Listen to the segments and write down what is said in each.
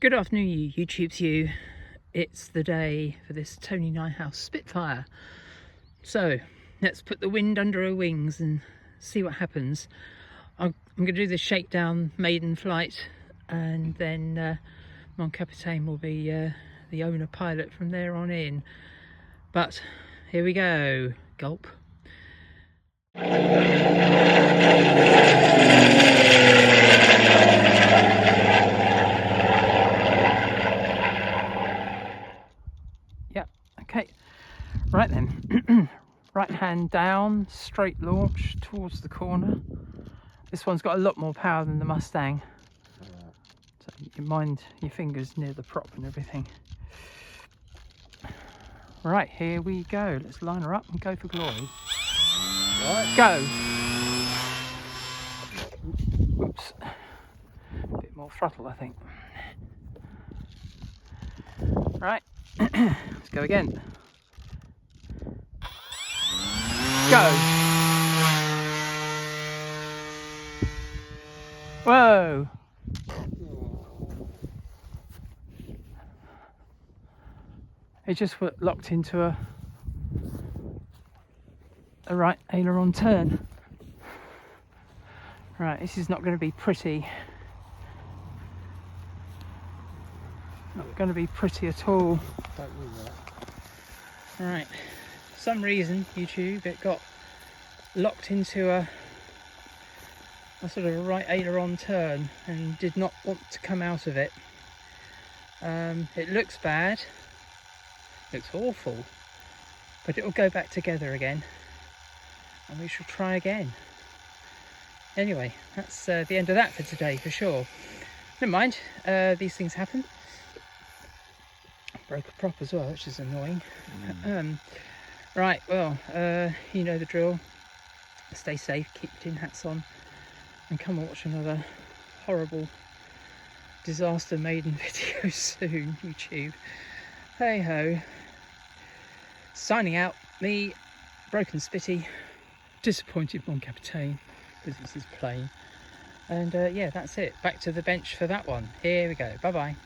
Good afternoon, you YouTube's you. It's the day for this Tony Ninehouse Spitfire. So let's put the wind under her wings and see what happens. I'm going to do the shakedown maiden flight, and then mon capitaine will be the owner pilot from there on in. But here we go. Gulp. Yep, okay. Right then. Right hand down, straight launch towards the corner. This one's got a lot more power than the Mustang, so you mind your fingers near the prop and everything. Right, here we go. Let's line her up and go for glory. Right. Go! Whoops. A bit more throttle, I think. Right, let's go again. Go! Whoa! It just locked into a right aileron turn. Right, this is not going to be pretty. Not going to be pretty at all. Right, for some reason, YouTube, it got locked into a sort of a right aileron turn and did not want to come out of it. It looks bad, looks awful, but it will go back together again and we shall try again. Anyway, that's the end of that for today for sure. Never mind, these things happen. Broke a prop as well, which is annoying. Right, well, you know the drill. Stay safe, keep your tin hats on, and come and watch another horrible disaster maiden video soon, YouTube. Hey ho. Signing out, me, broken Spitty, disappointed mon capitaine, because this is plain. And yeah, that's it. Back to the bench for that one. Here we go. Bye bye.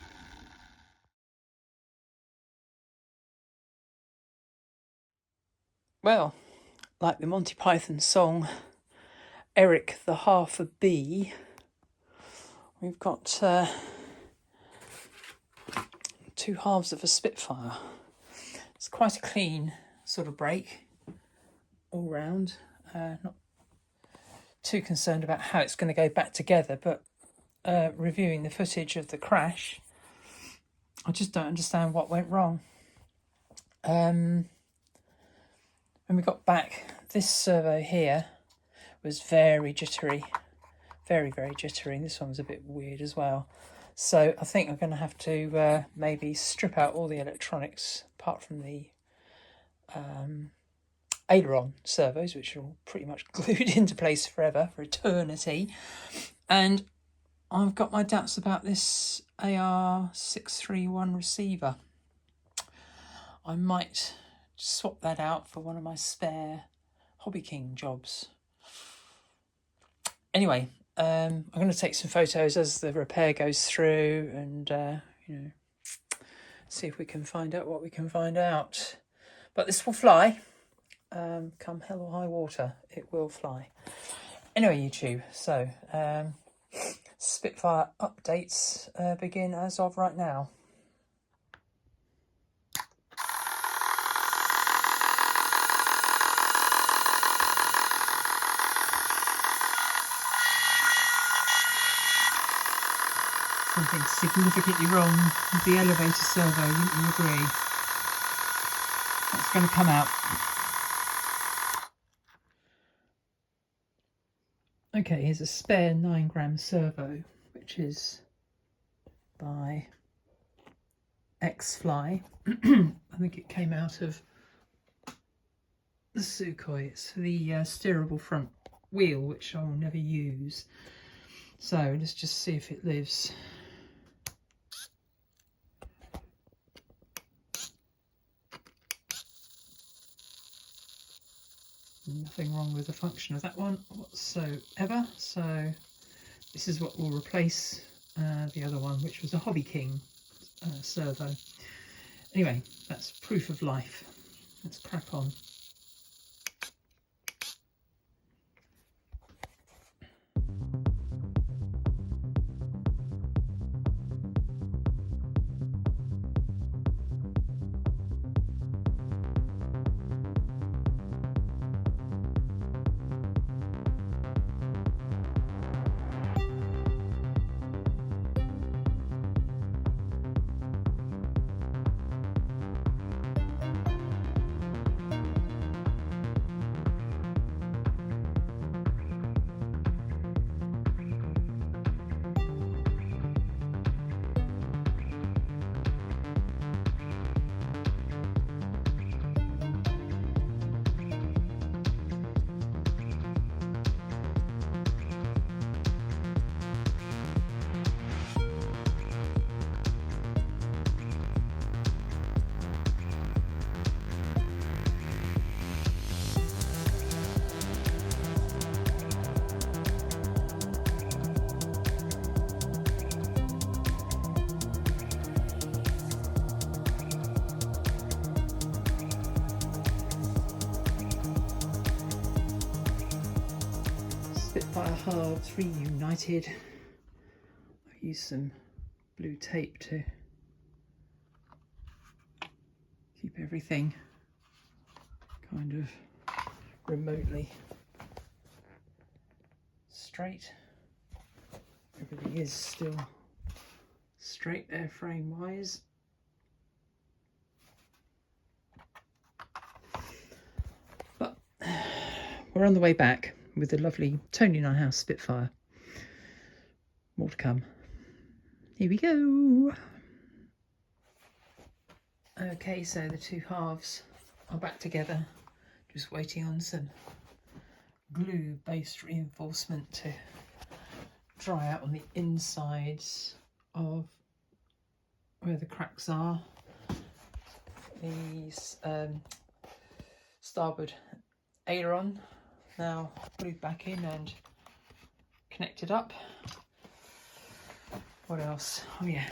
Well, like the Monty Python song, Eric the Half a Bee, we've got two halves of a Spitfire. It's quite a clean sort of break all round. Not too concerned about how it's going to go back together, but reviewing the footage of the crash, I just don't understand what went wrong. When we got back, this servo here was very jittery, very jittery, and this one was a bit weird as well. So I think I'm going to have to maybe strip out all the electronics apart from the aileron servos, which are all pretty much glued into place forever, for eternity. And I've got my doubts about this AR631 receiver. I might swap that out for one of my spare Hobby King jobs. Anyway, I'm going to take some photos as the repair goes through and you know, see if we can find out what we can find out. But this will fly. Come hell or high water, it will fly. Anyway, YouTube, so Spitfire updates begin as of right now. Something significantly wrong with the elevator servo, wouldn't you agree? That's going to come out. Okay, here's a spare 9-gram servo, which is by X-Fly. I think it came out of the Sukhoi. It's for the steerable front wheel, which I will never use. So let's just see if it lives. Nothing wrong with the function of that one whatsoever. So this is what we'll replace the other one, which was a Hobby King servo. Anyway, that's proof of life. Let's crack on. Spitfire halves reunited. I've used some blue tape to keep everything kind of remotely straight. Everything is still straight there frame wise. But we're on the way back with the lovely Tony Ninehouse Spitfire. More to come. Here we go. Okay, so the two halves are back together. Just waiting on some glue-based reinforcement to dry out on the insides of where the cracks are. These starboard aileron now glued back in and connected up. What else? Oh yeah,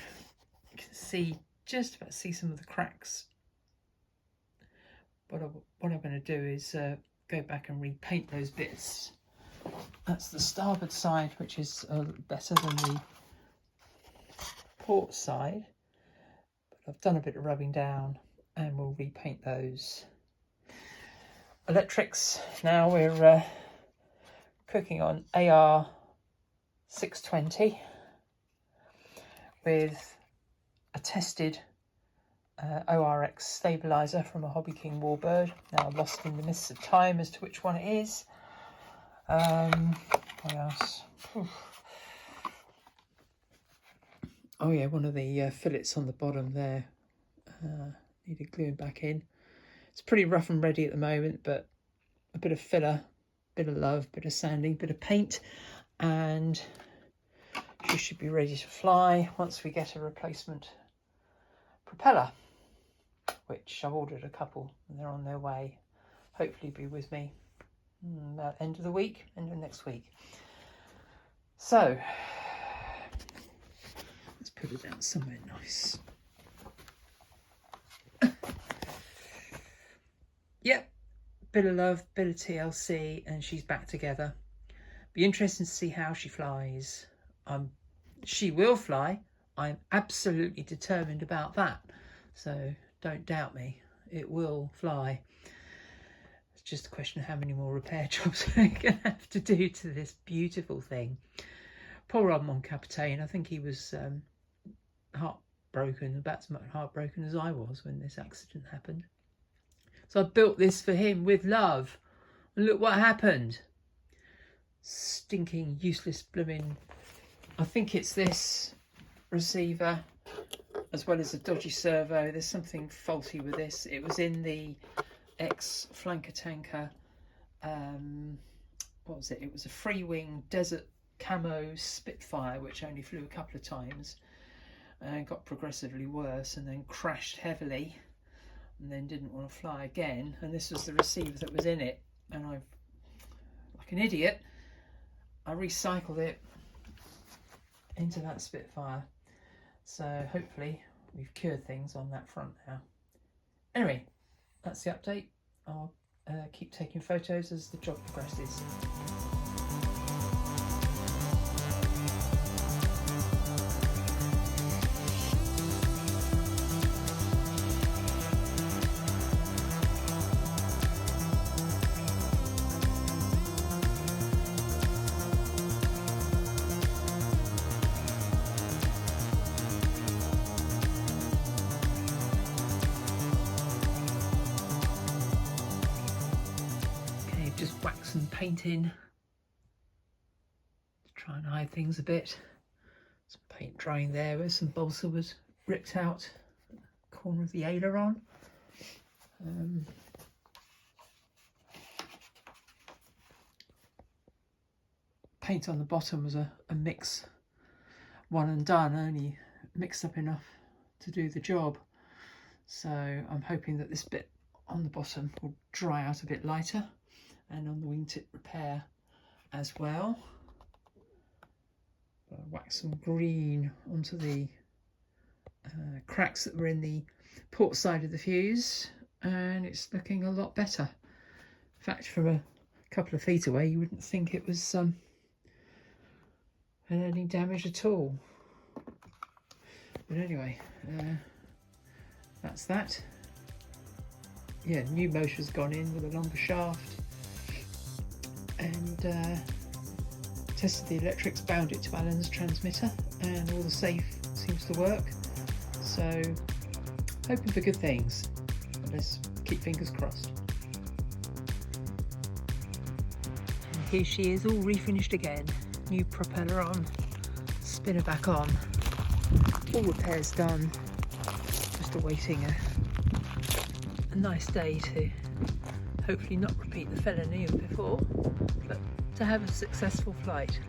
you can see, just about see some of the cracks. What I'm going to do is go back and repaint those bits. That's the starboard side, which is better than the port side. But I've done a bit of rubbing down and we'll repaint those. Electrics, now we're cooking on AR 620 with a tested ORX stabiliser from a Hobby King Warbird. Now lost in the mists of time as to which one it is. What else? Oh yeah, one of the fillets on the bottom there needed gluing back in. It's pretty rough and ready at the moment, but a bit of filler, bit of love, bit of sanding, bit of paint, and she should be ready to fly once we get a replacement propeller, which I've ordered a couple and they're on their way. Hopefully be with me about end of the week, end of next week. So let's put it down somewhere nice. Yep, bit of love, bit of TLC, and she's back together. Be interesting to see how she flies. She will fly. I'm absolutely determined about that. So don't doubt me. It will fly. It's just a question of how many more repair jobs we're going to have to do to this beautiful thing. Poor old Mon Capitaine. I think he was heartbroken, about as much heartbroken as I was when this accident happened. So I built this for him with love. And look what happened. Stinking, useless blooming. I think it's this receiver as well as a dodgy servo. There's something faulty with this. It was in the ex-flanker tanker. What was it? It was a free wing desert camo Spitfire, which only flew a couple of times and got progressively worse and then crashed heavily and then didn't want to fly again. And this was the receiver that was in it. And I've, like an idiot, I recycled it into that Spitfire. So hopefully we've cured things on that front now. Anyway, that's the update. I'll keep taking photos as the job progresses. Just wax and paint in to try and hide things a bit. Some paint drying there where some balsa was ripped out corner of the aileron. Paint on the bottom was a mix, one and done, only mixed up enough to do the job. So I'm hoping that this bit on the bottom will dry out a bit lighter, and on the wingtip repair as well. I'll wax some green onto the cracks that were in the port side of the fuse, and it's looking a lot better. In fact, from a couple of feet away you wouldn't think it was any damage at all. But anyway, that's that. Yeah, new motor's gone in with a longer shaft, and tested the electrics, bound it to Alan's transmitter, and all the safe seems to work. So hoping for good things. Let's keep fingers crossed. And here she is, all refinished again. New propeller on, spinner back on, all repairs done. Just awaiting a nice day to hopefully not repeat the felony of before, but to have a successful flight.